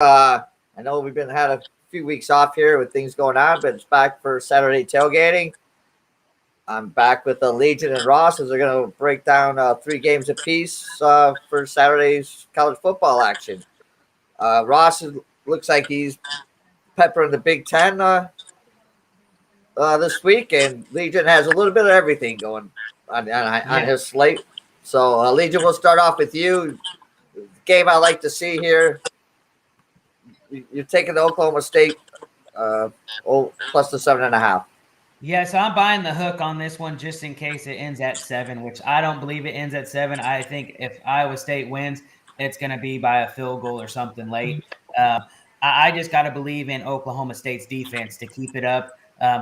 I know we've had a few weeks off here with things going on, but it's back for Saturday tailgating. I'm back with Legion and Ross as they're going to break down 3 games apiece for Saturday's college football action. Ross looks like he's peppering the Big Ten this week, and Legion has a little bit of everything going on his slate. So, Legion, we'll start off with you. The game I like to see here. You're taking the Oklahoma State plus the 7.5. Yeah, so I'm buying the hook on this one just in case it ends at 7, which I don't believe it ends at 7. I think if Iowa State wins, it's going to be by a field goal or something late. I just got to believe in Oklahoma State's defense to keep it up,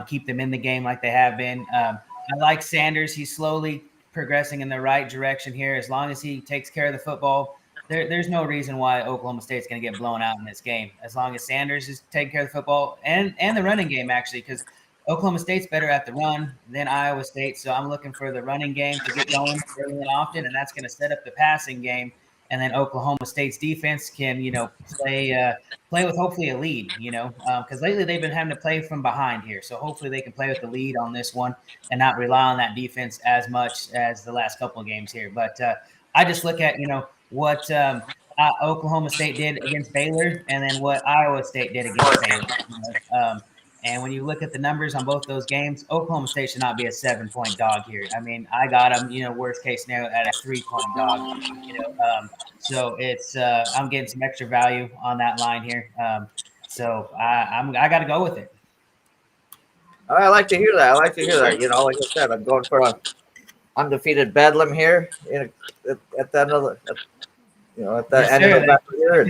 keep them in the game like they have been. I like Sanders. He's slowly progressing in the right direction here. As long as he takes care of the football, there's no reason why Oklahoma State's going to get blown out in this game. As long as Sanders is taking care of the football and the running game, actually, because Oklahoma State's better at the run than Iowa State, so I'm looking for the running game to get going early and often, and that's going to set up the passing game. And then Oklahoma State's defense can, play with hopefully a lead, because lately they've been having to play from behind here. So hopefully they can play with the lead on this one and not rely on that defense as much as the last couple of games here. But I just look at, what Oklahoma State did against Baylor and then what Iowa State did against Baylor. And when you look at the numbers on both those games, Oklahoma State should not be a 7-point dog here. I mean, I got them, worst case scenario at a 3-point dog. So it's I'm getting some extra value on that line here. So I got to go with it. I like to hear that. Like I said, I'm going for an undefeated bedlam here. At the end of the end of the year.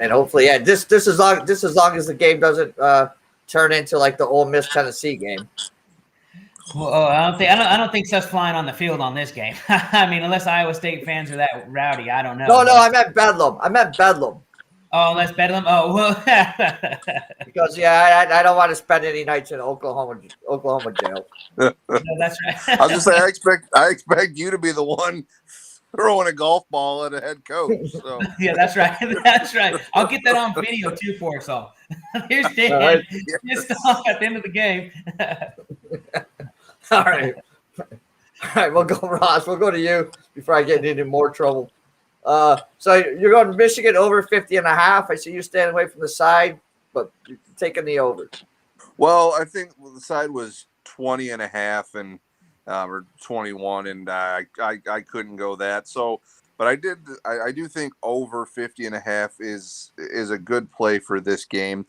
And hopefully, just as long as the game doesn't turn into like the Ole Miss Tennessee game. Well, I don't think stuff's flying on the field on this game. I mean, unless Iowa State fans are that rowdy, I don't know. No, I meant bedlam. Oh, let's bedlam. Oh, well, because I don't want to spend any nights in Oklahoma jail. No, that's right. I was just saying, I expect you to be the one throwing a golf ball at a head coach. So. Yeah, that's right. That's right. I'll get that on video too for us all. Here's Dan. Just at the end of the game. All right. We'll go, Ross. We'll go to you before I get into more trouble. So you're going to Michigan over 50.5. I see you standing away from the side, but you're taking the over. Well, I think the side was 20.5 and or 21, and I couldn't go that. So, but I do think over 50.5 is a good play for this game.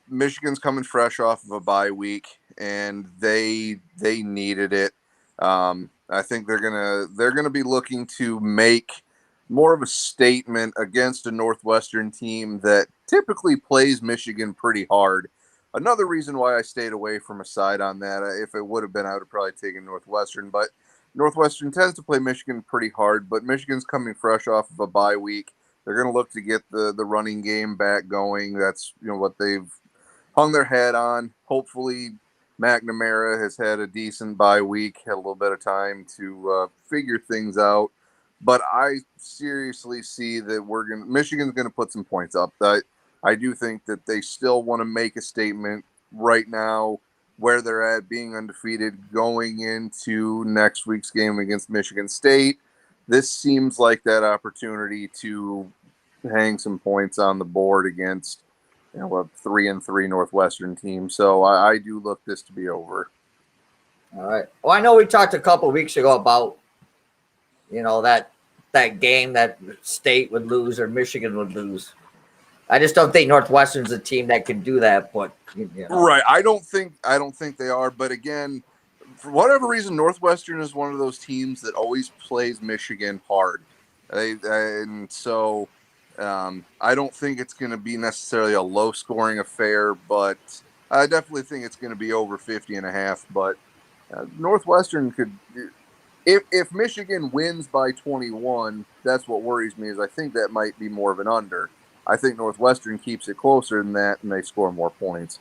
Michigan's coming fresh off of a bye week, and they needed it. I think they're gonna be looking to make more of a statement against a Northwestern team that typically plays Michigan pretty hard. Another reason why I stayed away from a side on that, if it would have been, I would have probably taken Northwestern. But Northwestern tends to play Michigan pretty hard, but Michigan's coming fresh off of a bye week. They're going to look to get the running game back going. That's what they've hung their head on. Hopefully, McNamara has had a decent bye week, had a little bit of time to figure things out. But I seriously see that Michigan's going to put some points up. I do think that they still want to make a statement right now where they're at, being undefeated, going into next week's game against Michigan State. This seems like that opportunity to hang some points on the board against a 3-3 Northwestern team. So I do look this to be over. All right. Well, I know we talked a couple of weeks ago about that game that State would lose or Michigan would lose. I just don't think Northwestern's a team that can do that. But right, I don't think they are. But again, for whatever reason, Northwestern is one of those teams that always plays Michigan hard, and so I don't think it's going to be necessarily a low-scoring affair. But I definitely think it's going to be over 50.5. But Northwestern could. If Michigan wins by 21, that's what worries me. Is I think that might be more of an under. I think Northwestern keeps it closer than that, and they score more points.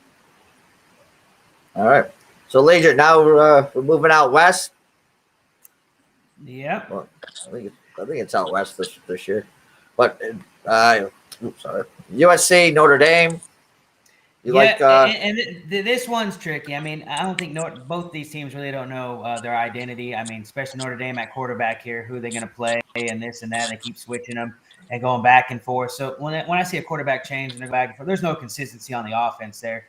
All right. So, Legion, now we're moving out west. Yep. Well, I think it's out west this year. But USC, Notre Dame. You like? This one's tricky. I mean, I don't think both these teams really don't know their identity. I mean, especially Notre Dame at quarterback here, who they're going to play and this and that. They keep switching them and going back and forth. So when I see a quarterback change and they're back and forth, there's no consistency on the offense there.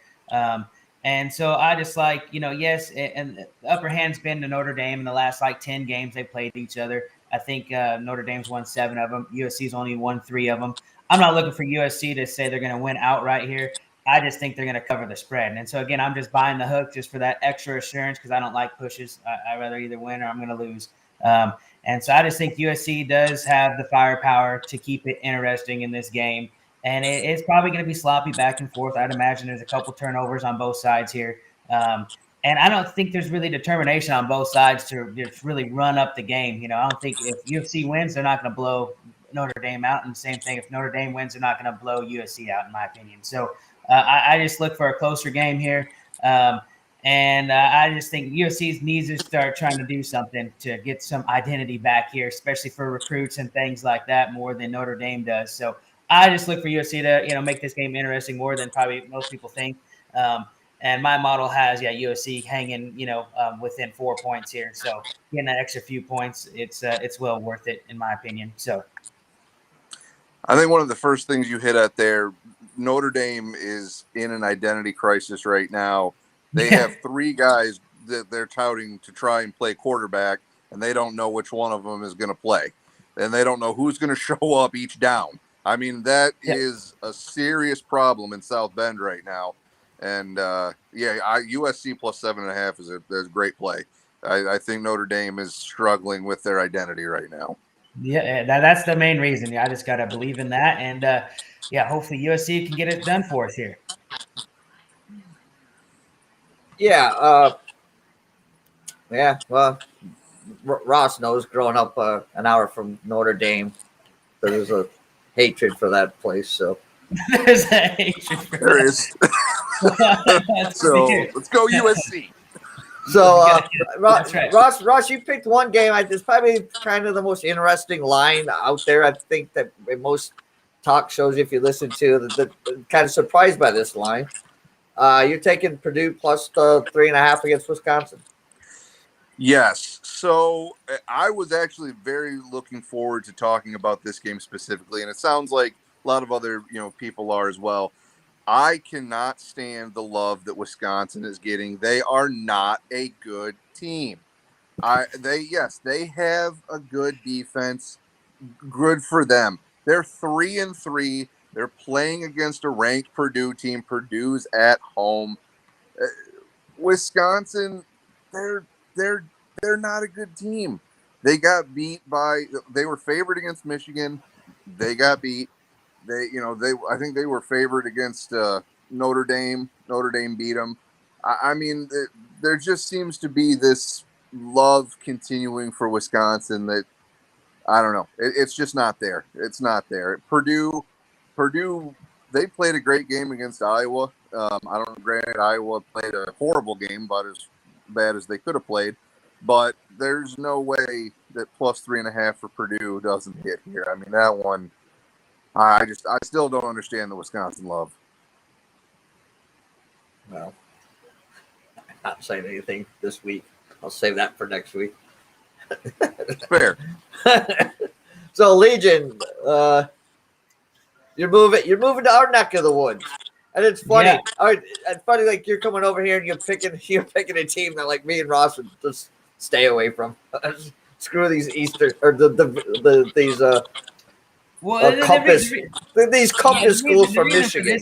And so I just like, yes, and the upper hand's been to Notre Dame in the last 10 games they played each other. I think Notre Dame's won 7 of them. USC's only won 3 of them. I'm not looking for USC to say they're going to win outright here. I just think they're going to cover the spread. And so, again, I'm just buying the hook just for that extra assurance because I don't like pushes. I'd rather either win or I'm going to lose. And so I just think USC does have the firepower to keep it interesting in this game. And it's probably going to be sloppy back and forth. I'd imagine there's a couple turnovers on both sides here. And I don't think there's really determination on both sides to just really run up the game. I don't think if UFC wins, they're not going to blow Notre Dame out. And the same thing, if Notre Dame wins, they're not going to blow USC out, in my opinion. So I just look for a closer game here. And I just think USC needs to start trying to do something to get some identity back here, especially for recruits and things like that, more than Notre Dame does. So I just look for USC to, make this game interesting more than probably most people think. And my model has, USC hanging, within 4 points here. So getting that extra few points, it's well worth it, in my opinion. So I think one of the first things you hit at there, Notre Dame is in an identity crisis right now. They have 3 guys that they're touting to try and play quarterback, and they don't know which one of them is going to play. And they don't know who's going to show up each down. I mean, that is a serious problem in South Bend right now. And, USC plus 7.5 is a great play. I think Notre Dame is struggling with their identity right now. Yeah, that's the main reason. I just got to believe in that. And, hopefully USC can get it done for us here. Yeah. Well, Ross knows growing up an hour from Notre Dame, there's a hatred for that place. So there's a hatred for there is. So let's go USC. So Ross, you picked one game. It's probably kind of the most interesting line out there. I think that in most talk shows, if you listen to, the kind of surprised by this line. You're taking Purdue plus 3.5 against Wisconsin. Yes. So I was actually very looking forward to talking about this game specifically, and it sounds like a lot of other people are as well. I cannot stand the love that Wisconsin is getting. They are not a good team. They have a good defense. Good for them. They're 3-3. They're playing against a ranked Purdue team. Purdue's at home. Wisconsin, they're not a good team. They got beat they were favored against Michigan. They got beat. I think they were favored against Notre Dame. Notre Dame beat them. I mean, there just seems to be this love continuing for Wisconsin that I don't know. It's just not there. It's not there. Purdue, they played a great game against Iowa. Granted, Iowa played a horrible game, but as bad as they could have played. But there's no way that plus 3.5 for Purdue doesn't hit here. I mean, that one. I still don't understand the Wisconsin love. Well, I'm not saying anything this week. I'll save that for next week. Fair. So Legion, you're moving to our neck of the woods, and it's funny. Yeah. It's funny, like you're coming over here and you're picking a team that like me and Ross would just stay away from. Screw these Eastern or these. These compass schools from Michigan.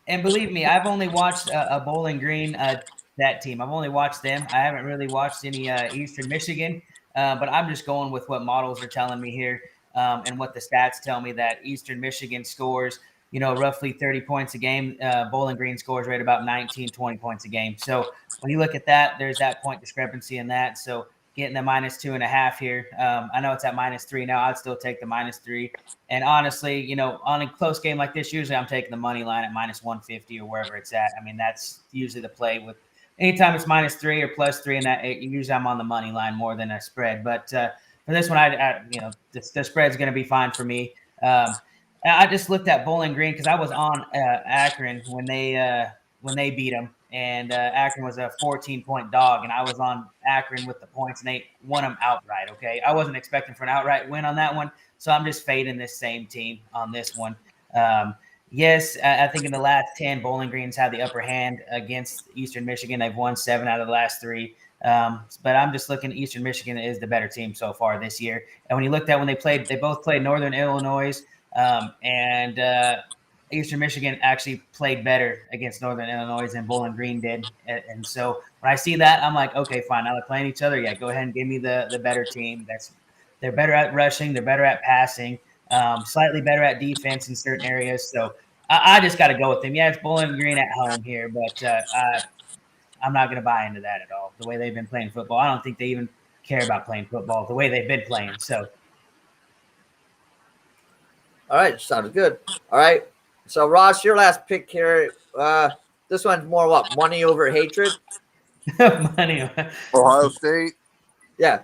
And believe me, I've only watched a Bowling Green, that team. I've only watched them. I haven't really watched any Eastern Michigan, but I'm just going with what models are telling me here and what the stats tell me that Eastern Michigan scores, roughly 30 points a game. Bowling Green scores right about 19, 20 points a game. So when you look at that, there's that point discrepancy in that. So getting the minus 2.5 here. I know it's at -3 now. I'd still take the -3. And honestly, on a close game like this, usually I'm taking the money line at -150 or wherever it's at. I mean, that's usually the play with anytime it's -3 or +3, and that usually I'm on the money line more than a spread. But for this one, the spread's going to be fine for me. I just looked at Bowling Green because I was on Akron when they beat them, and Akron was a 14-point dog, and I was on Akron with the points, and they won them outright. Okay, I wasn't expecting for an outright win on that one, so I'm just fading this same team on this one. Yes, I think in the last 10, Bowling Green's had the upper hand against Eastern Michigan. They've won 7 out of the last 3. But I'm just looking. Eastern Michigan is the better team so far this year. And when you looked at when they both played Northern Illinois, and Eastern Michigan actually played better against Northern Illinois than Bowling Green did. And so when I see that, I'm like, okay, fine. Now they're playing each other. Yeah, go ahead and give me the better team. They're better at rushing. They're better at passing. Slightly better at defense in certain areas. So I just got to go with them. Yeah, it's Bowling Green at home here, but I'm not going to buy into that at all. The way they've been playing football, I don't think they even care about playing football the way they've been playing. So, all right, sounds good. All right, so Ross, your last pick here. This one's more what, money over hatred? money. Ohio State. Yeah.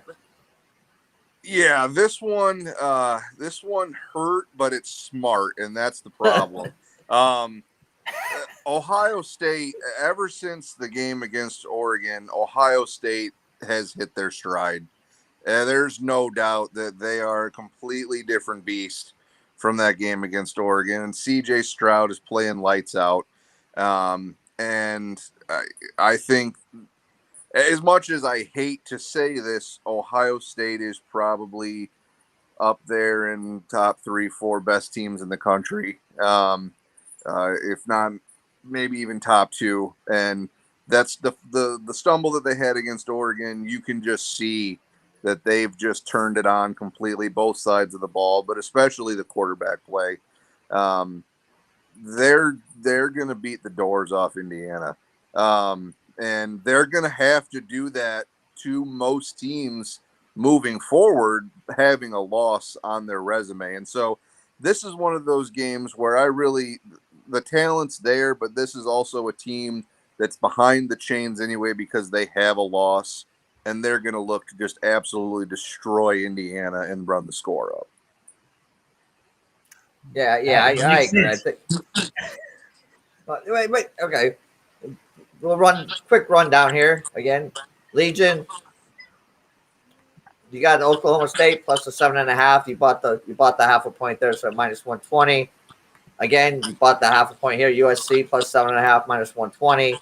Yeah, this one hurt, but it's smart, and that's the problem. Ohio State, ever since the game against Oregon, Ohio State has hit their stride. There's no doubt that they are a completely different beast from that game against Oregon, and C.J. Stroud is playing lights out. And I think, as much as I hate to say this, Ohio State is probably up there in top 3, 4 best teams in the country. If not, maybe even top 2. And that's the stumble that they had against Oregon. You can just see that they've just turned it on completely, both sides of the ball, but especially the quarterback play. They're going to beat the doors off Indiana. And they're going to have to do that to most teams moving forward, having a loss on their resume. And so this is one of those games where the talent's there, but this is also a team that's behind the chains anyway because they have a loss, and they're going to look to just absolutely destroy Indiana and run the score up. Yeah, I agree. I think. Wait, okay. We'll quick rundown here again. Legion, you got Oklahoma State plus the 7.5. You bought the half a point there, so minus 120. Again, you bought the half a point here. USC plus 7.5, minus 120.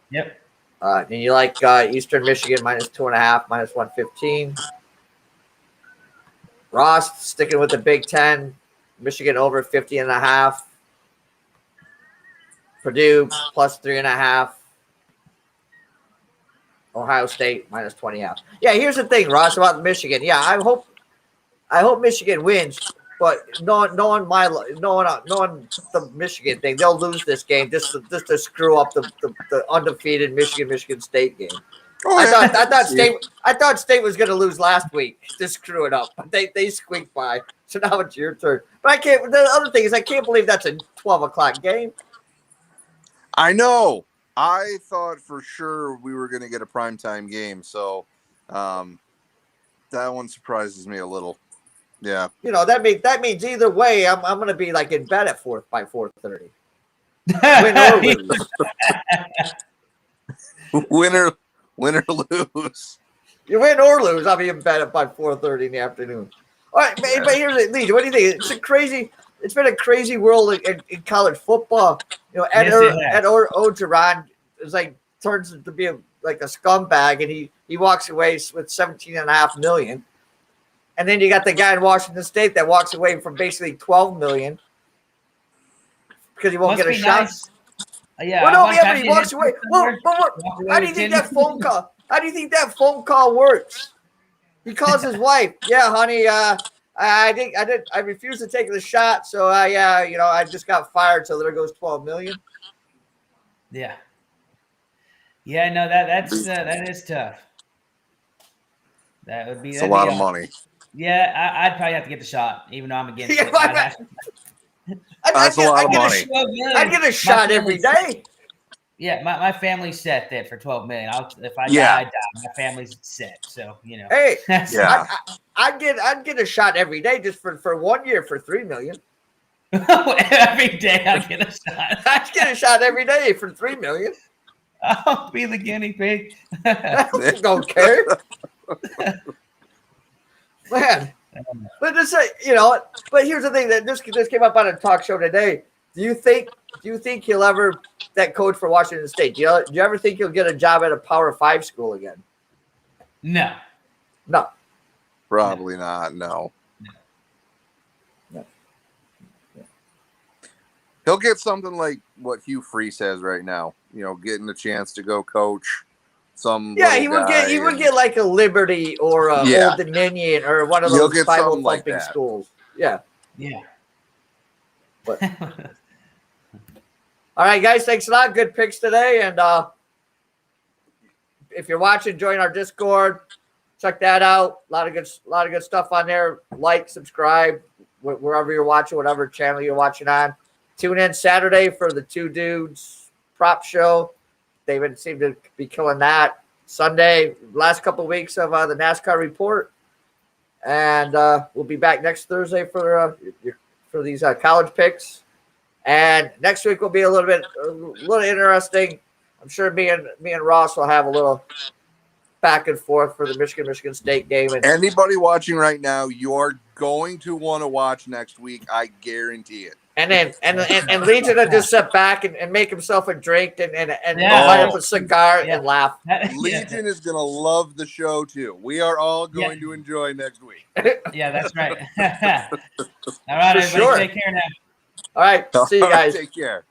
Yep. And you like Eastern Michigan minus 2.5, minus 115. Ross sticking with the Big Ten. Michigan over 50.5. Purdue plus 3.5. Ohio State minus 20.5. Yeah, here's the thing, Ross, about Michigan. Yeah, I hope Michigan wins, but knowing the Michigan thing, they'll lose this game just to screw up the undefeated Michigan State game. Oh, I thought State was going to lose last week to screw it up. They squeaked by, so now it's your turn. But I can't. The other thing is, I can't believe that's a 12:00 game. I know. I thought for sure we were going to get a primetime game, so that one surprises me a little. Yeah, that means either way, I'm going to be like in bed at 4:30. Win or lose. Win or lose. You win or lose, I'll be in bed at by 4:30 in the afternoon. All right, but here's the Legion. What do you think? It's been a crazy world in college football. Ed Orgeron is turns to be like a scumbag, and he walks away with $17.5 million. And then you got the guy in Washington State that walks away from basically $12 million because he won't get a shot. Nice. Yeah. But he walks away. How do you think that phone call? How do you think that phone call works? He calls his wife. Yeah, honey. I refused to take the shot, so I just got fired. So there goes $12 million. Yeah. Yeah, no, that is tough. That would be a lot of money. Yeah, I'd probably have to get the shot, even though I'm against it. That's a lot of money. I'd get a shot every day. Yeah, my family's set then for 12 million. If I Yeah. die, I die. My family's set. So Hey, Yeah. I'd get a shot every day just for 1 year for $3 million. Every day I get a shot. I'd get a shot every day for $3 million. I'll be the guinea pig. I don't care, man. But just say, But here's the thing that this came up on a talk show today. Do you think he'll ever that coach for Washington State? Do you ever think he'll get a job at a Power 5 school again? No. No. Probably not. No. He'll get something like what Hugh Freeze has right now. Getting the chance to go coach some. Yeah, he would get like a Liberty or a Old Dominion or one of those Bible thumping schools. Yeah. Yeah. But, all right, guys, thanks a lot. Good picks today, and if you're watching, join our Discord. Check that out. A lot of good stuff on there. Like, subscribe wherever you're watching, whatever channel you're watching on. Tune in Saturday for the Two Dudes prop show. David seemed to be killing that. Sunday, last couple of weeks of the NASCAR report, and we'll be back next Thursday for these college picks. And next week will be a little interesting. I'm sure me and Ross will have a little back and forth for the Michigan State game. And anybody watching right now, you're going to want to watch next week. I guarantee it. And then and Legion will just sit back and make himself a drink and light up a cigar and laugh. Legion is going to love the show too. We are all going to enjoy next week. Yeah, that's right. All right, everybody, take care now. All right, see you guys. Take care.